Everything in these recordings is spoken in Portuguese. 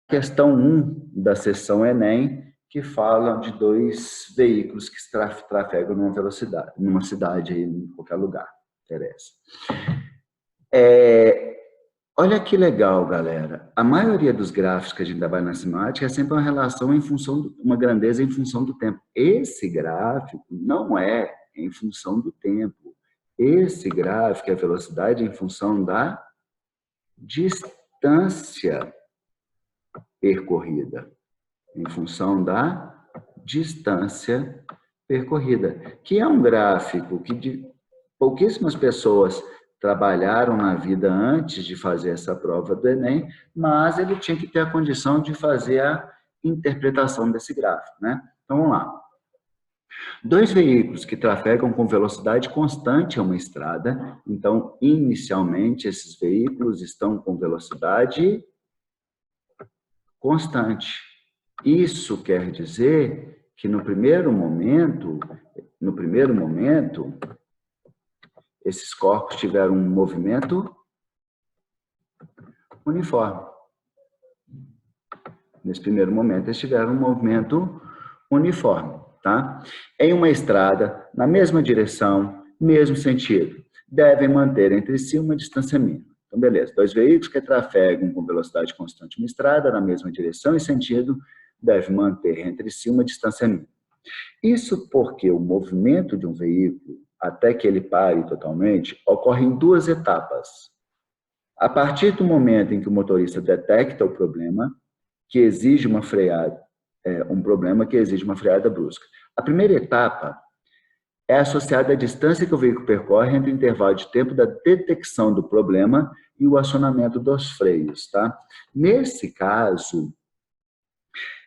questão 1 da sessão Enem, que fala de dois veículos que trafegam numa velocidade, numa cidade, aí, em qualquer lugar, interessa. Olha que legal, galera. A maioria dos gráficos que a gente trabalha na sistemática é sempre uma relação em função, uma grandeza em função do tempo. Esse gráfico não é em função do tempo. Esse gráfico é a velocidade em função da distância percorrida. Em função da distância percorrida. Que é um gráfico que pouquíssimas pessoas trabalharam na vida antes de fazer essa prova do Enem, mas ele tinha que ter a condição de fazer a interpretação desse gráfico, né? Então, vamos lá. Dois veículos que trafegam com velocidade constante a uma estrada. Então, inicialmente, esses veículos estão com velocidade constante. Isso quer dizer que no primeiro momento, esses corpos tiveram um movimento uniforme. Nesse primeiro momento, eles tiveram um movimento uniforme, tá? Em uma estrada, na mesma direção, mesmo sentido, devem manter entre si uma distância mínima. Então, beleza. Dois veículos que trafegam com velocidade constante uma estrada, na mesma direção e sentido, devem manter entre si uma distância mínima. Isso porque o movimento de um veículo, até que ele pare totalmente, ocorre em duas etapas. A partir do momento em que o motorista detecta o problema, que exige uma freada, um problema que exige uma freada brusca. A primeira etapa é associada à distância que o veículo percorre entre o intervalo de tempo da detecção do problema e o acionamento dos freios, tá? Nesse caso,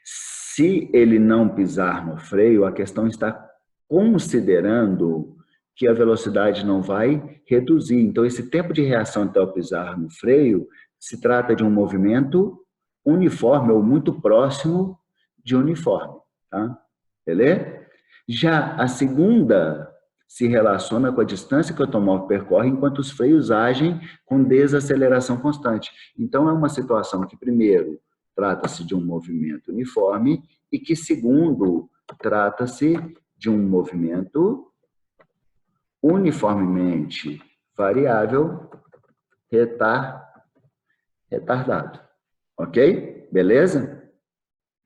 se ele não pisar no freio, a questão está considerando que a velocidade não vai reduzir. Então, esse tempo de reação até o pisar no freio se trata de um movimento uniforme ou muito próximo de uniforme, tá? Beleza? Já a segunda se relaciona com a distância que o automóvel percorre enquanto os freios agem com desaceleração constante. Então, é uma situação que, primeiro, trata-se de um movimento uniforme e que, segundo, trata-se de um movimento uniformemente variável retardado. Ok? Beleza?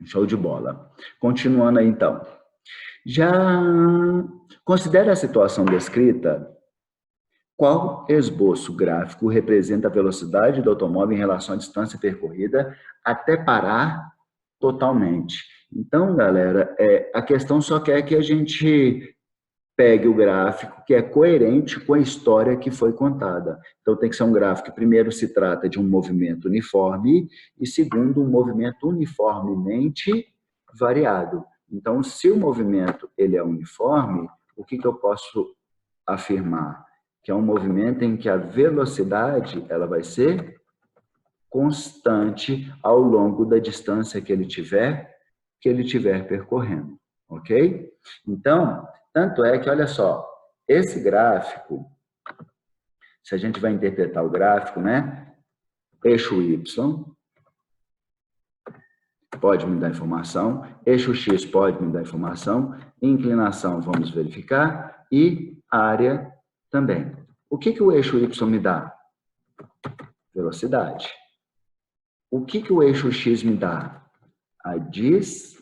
Show de bola. Continuando aí, então. Já considere a situação descrita. Qual esboço gráfico representa a velocidade do automóvel em relação à distância percorrida até parar totalmente? Então, galera, a questão só quer que a gente pegue o gráfico que é coerente com a história que foi contada. Então, tem que ser um gráfico que, primeiro, se trata de um movimento uniforme e, segundo, um movimento uniformemente variado. Então, se o movimento ele é uniforme, o que eu posso afirmar? Que é um movimento em que a velocidade ela vai ser constante ao longo da distância que ele tiver percorrendo, ok? Então, tanto é que, olha só, esse gráfico, se a gente vai interpretar o gráfico, né? Eixo Y pode me dar informação, eixo X pode me dar informação, inclinação vamos verificar e área também. O que o eixo Y me dá? Velocidade. O que o eixo X me dá? A distância.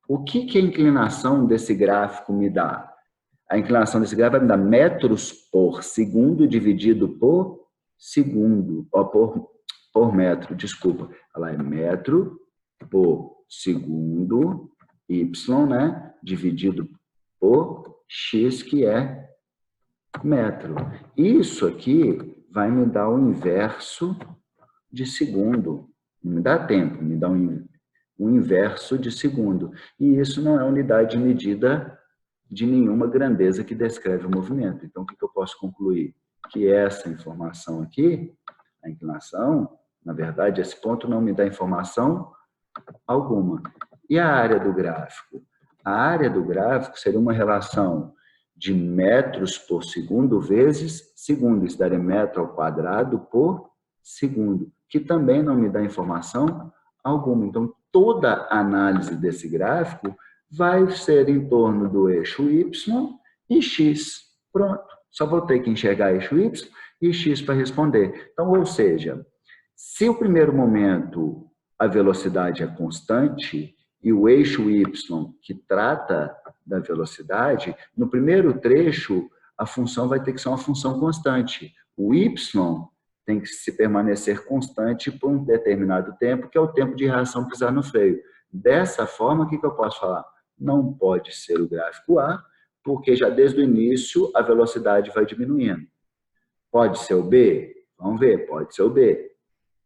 O que a inclinação desse gráfico me dá? A inclinação desse gráfico vai me dar metros por segundo dividido por segundo, por metro, desculpa. Ela é metro por segundo, Y, né? Dividido por X, que é metro. Isso aqui vai me dar o inverso de segundo. Não me dá tempo, me dá um inverso de segundo. E isso não é unidade de medida de nenhuma grandeza que descreve o movimento. Então, o que eu posso concluir? Que essa informação aqui, a inclinação, na verdade, esse ponto não me dá informação alguma. E a área do gráfico? A área do gráfico seria uma relação de metros por segundo vezes segundo. Isso daria metro ao quadrado por segundo. que também não me dá informação alguma. Então, toda análise desse gráfico vai ser em torno do eixo Y e X. Pronto. Só vou ter que enxergar eixo Y e X para responder. Então, ou seja, se o primeiro momento a velocidade é constante e o eixo Y que trata da velocidade, no primeiro trecho a função vai ter que ser uma função constante. O Y tem que se permanecer constante por um determinado tempo, que é o tempo de reação pisar no freio. Dessa forma, o que eu posso falar? Não pode ser o gráfico A, porque já desde o início a velocidade vai diminuindo. Pode ser o B? Vamos ver, pode ser o B.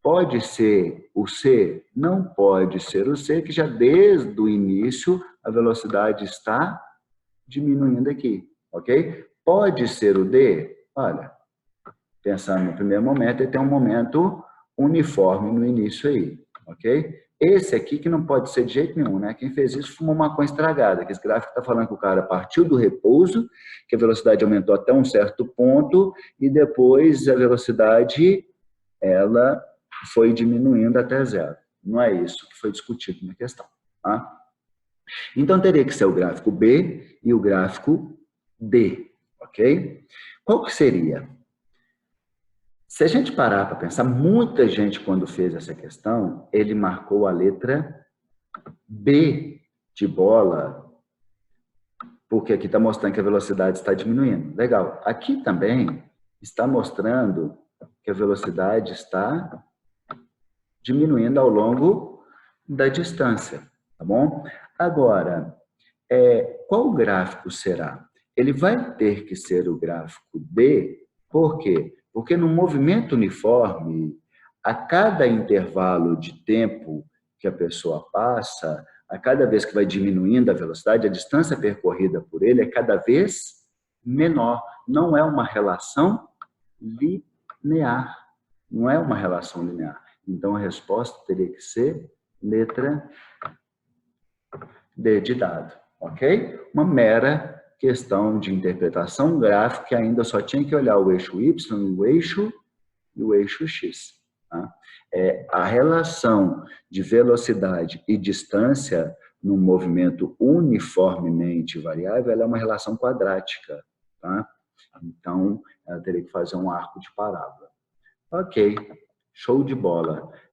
Pode ser o C? Não pode ser o C, que já desde o início a velocidade está diminuindo aqui, ok? Pode ser o D? Olha, pensando no primeiro momento, ele tem um momento uniforme no início aí, ok? Esse aqui que não pode ser de jeito nenhum, né? Quem fez isso fumou maconha estragada, que esse gráfico está falando que o cara partiu do repouso, que a velocidade aumentou até um certo ponto, e depois a velocidade, ela foi diminuindo até zero. Não é isso que foi discutido na questão, tá? Então, teria que ser o gráfico B e o gráfico D, ok? Qual que seria? Se a gente parar para pensar, muita gente, quando fez essa questão, ele marcou a letra B de bola, porque aqui está mostrando que a velocidade está diminuindo. Legal. Aqui também está mostrando que a velocidade está diminuindo ao longo da distância, tá bom? Agora, qual gráfico será? Ele vai ter que ser o gráfico D, por quê? Porque no movimento uniforme, a cada intervalo de tempo que a pessoa passa, a cada vez que vai diminuindo a velocidade, a distância percorrida por ele é cada vez menor. Não é uma relação linear. Não é uma relação linear. Então, a resposta teria que ser letra D de dado, ok? Uma mera questão de interpretação gráfica que ainda só tinha que olhar o eixo Y e o eixo X. Tá? A relação de velocidade e distância num movimento uniformemente variável, ela é uma relação quadrática. Tá? Então, ela teria que fazer um arco de parábola. Ok, show de bola.